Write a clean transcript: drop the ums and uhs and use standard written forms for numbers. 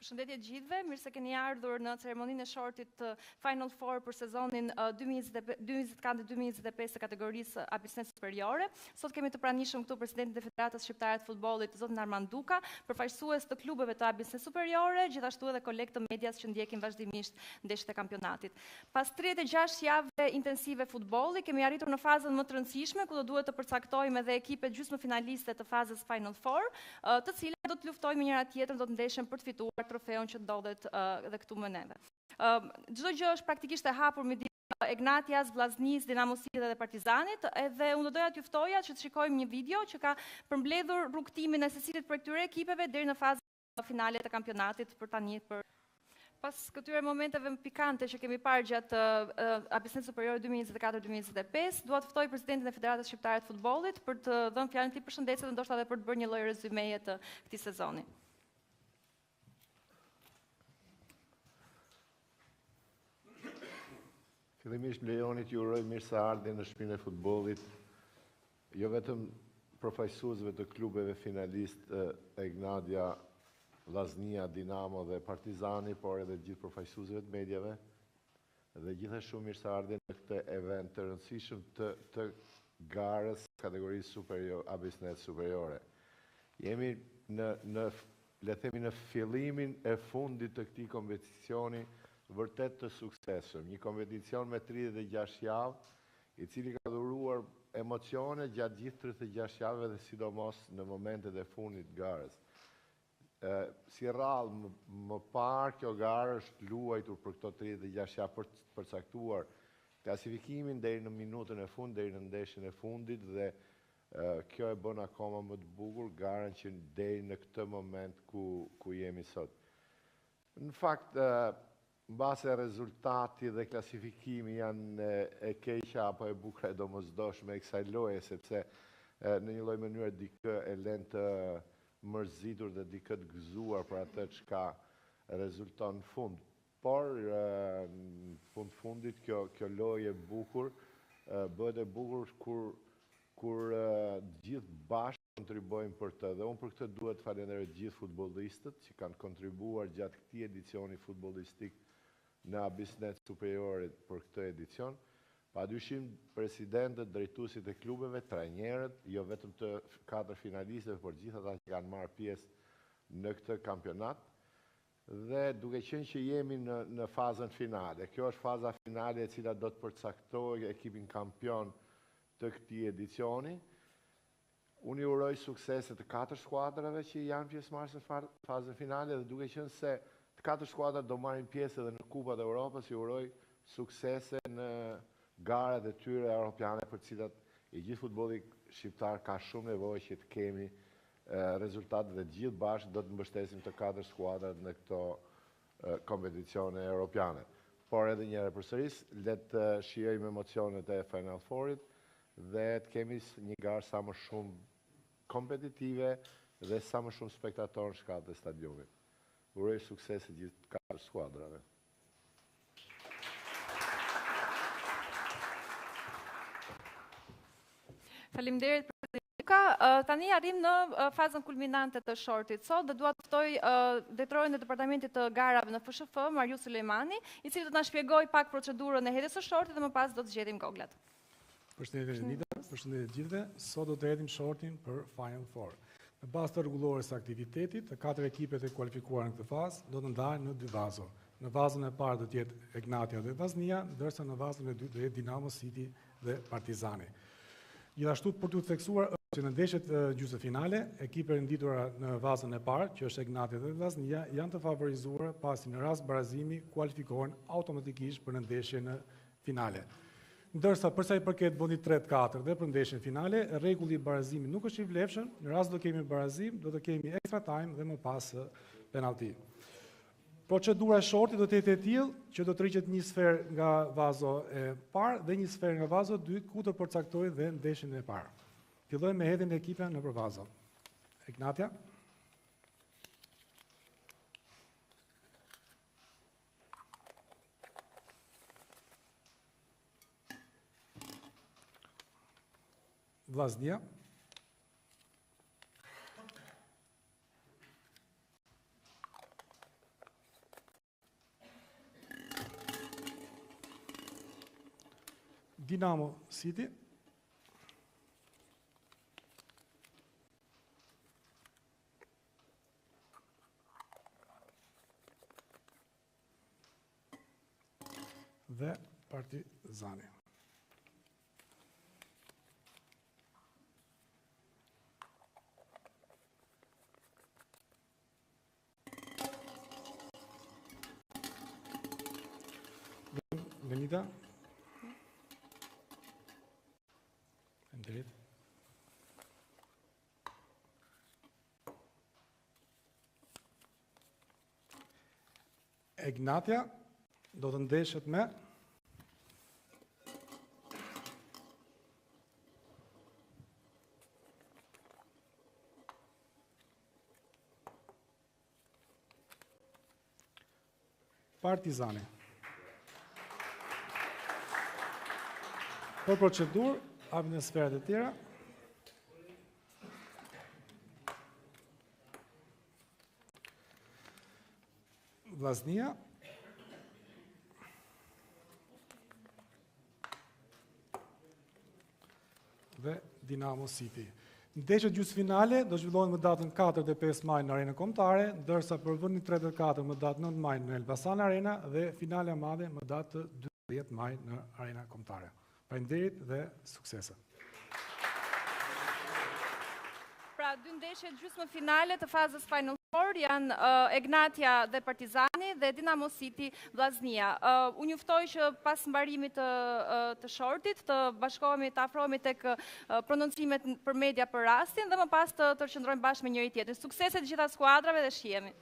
Përshëndetje gjithëve, mirë se keni ardhur në ceremoninë e shortit të Final Four për sezonin 2024-2025 të kategorisë A Business Superiore. Sot kemi të pranishëm këtu presidentin e Federatës Shqiptare të Futbollit, zotin Armand Duka, përfaqësues të klubeve të A Business Superiore, gjithashtu edhe kolegë të medias që ndjekin vazhdimisht ndeshjet e kampionatit. Pas 36 javë intensive futbolli, kemi arritur në fazën më të rëndësishme, ku do duhet të përcaktojmë edhe ekipet gjysmëfinaliste të fazës Final Four, të cilat do të luftojnë me njëra tjetrën, do të ndeshen për të fituar trofeun që ndodhet edhe këtu me neve. Çdo gjë është praktikisht e hapur midis Egnatias, Vllaznis, Dinamosit dhe Partizanit, edhe unë do doja t'ju ftoja që të shikojmë një video që ka përmbledhur rrugtimin e secilit për këtyre ekipeve deri në fazën finale të kampionatit për tani për pas këtyre momenteve më pikante që kemi parë gjatë A Business Superiore 2024-2025, dua të ftoj presidentin e Federatës Shqiptare të Futbollit për të dhënë fjalën e tij përshëndetje dhe ndoshta edhe për të bërë një lloj rezumeje të këtij sezoni. Fillimisht lejoni t'ju uroj mirëseardhje në shtëpinë e futbollit, jo vetëm përfaqësuesve të klubeve finalist Egnatia, Vllaznia, Dinamo dhe Partizani, por edhe gjithë përfaqësuesve të mediave, dhe gjithashtu mirëseardhje në këtë event të rëndësishëm të garës kategorisë superior, A Business Superiore. Jemi le themi në fillimin e fundit të këtij kompeticioni vërtet të suksesshëm, një kompeticion me 36 javë, i cili ka dhuruar emocione gjatë gjithë 36 javëve dhe sidomos në momentet e fundit garës. Si rrallë më parë kjo garë është luajtur për këto 36 javë për të përcaktuar klasifikimin deri në minutën e fundit, deri në ndeshjen e fundit, dhe kjo e bën akoma më të bukur garën që deri në këtë moment ku jemi sot. Në fakt, mbase rezultati dhe klasifikimi janë e keqa apo e bukur e domosdoshme e kësaj loje, sepse në një lloj mënyre dikë e lën të mërzitur dhe dikë të gëzuar për atë çka rezulton në fund. Por në fundit kjo lojë e bukur bëhet e bukur kur gjithë bashkë kontribuojnë për të. Dhe unë për këtë duhet të falenderoj gjithë futbollistët që kanë kontribuar gjatë këtij edicioni futbollistik në A Business Superiore për këtë edicion. Padyshim presidentët, drejtuesit e klubeve, trajnerët, jo vetëm të 4 finalistëve, por gjithë ata që kanë marrë pjesë në këtë kampionat. Dhe duke qenë që jemi në fazën finale, kjo është faza finale e cila do të përcaktojë ekipin kampion të këtij edicioni. Unë i uroj suksese të 4 skuadrave që janë pjesëmarrëse në fazën finale, dhe duke qenë se të 4 skuadrat do marrin pjesë edhe në Kupat e Europës, i uroj suksese në garat e tyre europiane, për cilat i gjithë futbolli shqiptar ka shumë nevojë që të kemi rezultate, dhe gjithë bashkë do të mbështesim të 4 skuadrat në këto kompeticione europiane. Por edhe një herë përsëris, le të shijojmë emocionet e Final Fourit dhe të kemi një garë sa më shumë kompetitive dhe sa më shumë spektatorë në shkallët e stadiumit. Uroj suksese gjithë 4 skuadrave. Faleminderit president Duka. Tani arrim në fazën kulminante të shortit sot dhe dua të ftoj drejtorin e departamentit të garave në FSHF, Marius Sulejmani, i cili do të na shpjegojë pak procedurën e hedhjes së shortit dhe më pas do të zgjedhim goglat. Përshëndetje Nida, përshëndetje gjithëve. Sot do të hedhim shortin për Final Four. Në bazë të rregullores së aktivitetit, të 4 ekipet e kualifikuara në këtë fazë do të ndahen në 2 vazo. Në vazën e parë do të jetë Egnatia dhe Vllaznia, ndërsa në vazën e dytë do jetë Dinamo City dhe Partizani. Gjithashtu për të theksuar që në ndeshjet gjysmëfinale, ekipet renditura në vazën e parë, që është Egnatia dhe Vllaznia, janë të favorizuara pasi në rast barazimi kualifikohen automatikisht për në ndeshje në finale. Ndërsa përsa i përket vendit 3-4 dhe për ndeshjen finale, rregulli i barazimit nuk është i vlefshëm. Në rast do kemi barazim, do të kemi extra time dhe më pas penalti. Procedura e shortit do të jetë e tillë që do të rriqet një sferë nga vazo e parë dhe një sferë nga vazo e dytë, ku të përcaktojë dhe ndeshjen e parë. Fillojmë me hedhjen e ekipeve nëpër vazo. Egnatia. Vllaznia. Dinamo City. Dhe Partizani. Lenita. Faleminderit. Egnatia do të ndeshet me Partizani. Për procedur, hapim në sferat e tjera. Vllaznia. Dhe Dinamo City. Ndeshjet gjysmëfinale do zhvillohen më datën 4 dhe 5 maj në Arenën Kombëtare, ndërsa për vendin 3 dhe 4 më datë 9 maj në Elbasan Arena dhe finale e madhe më datë 12 maj në Arena Kombëtare. Faleminderit dhe suksese. Pra, dy ndeshjet gjysmëfinale të fazës Final Four janë Egnatia dhe Partizani dhe Dinamo City Vllaznia. Unë juftoj që pas mbarimit të shortit të bashkohemi, të afrohemi tek prononcimet për media për rastin dhe më pas të qëndrojmë bashkë me njëri tjetrin. Suksese të gjitha skuadrave dhe shihemi.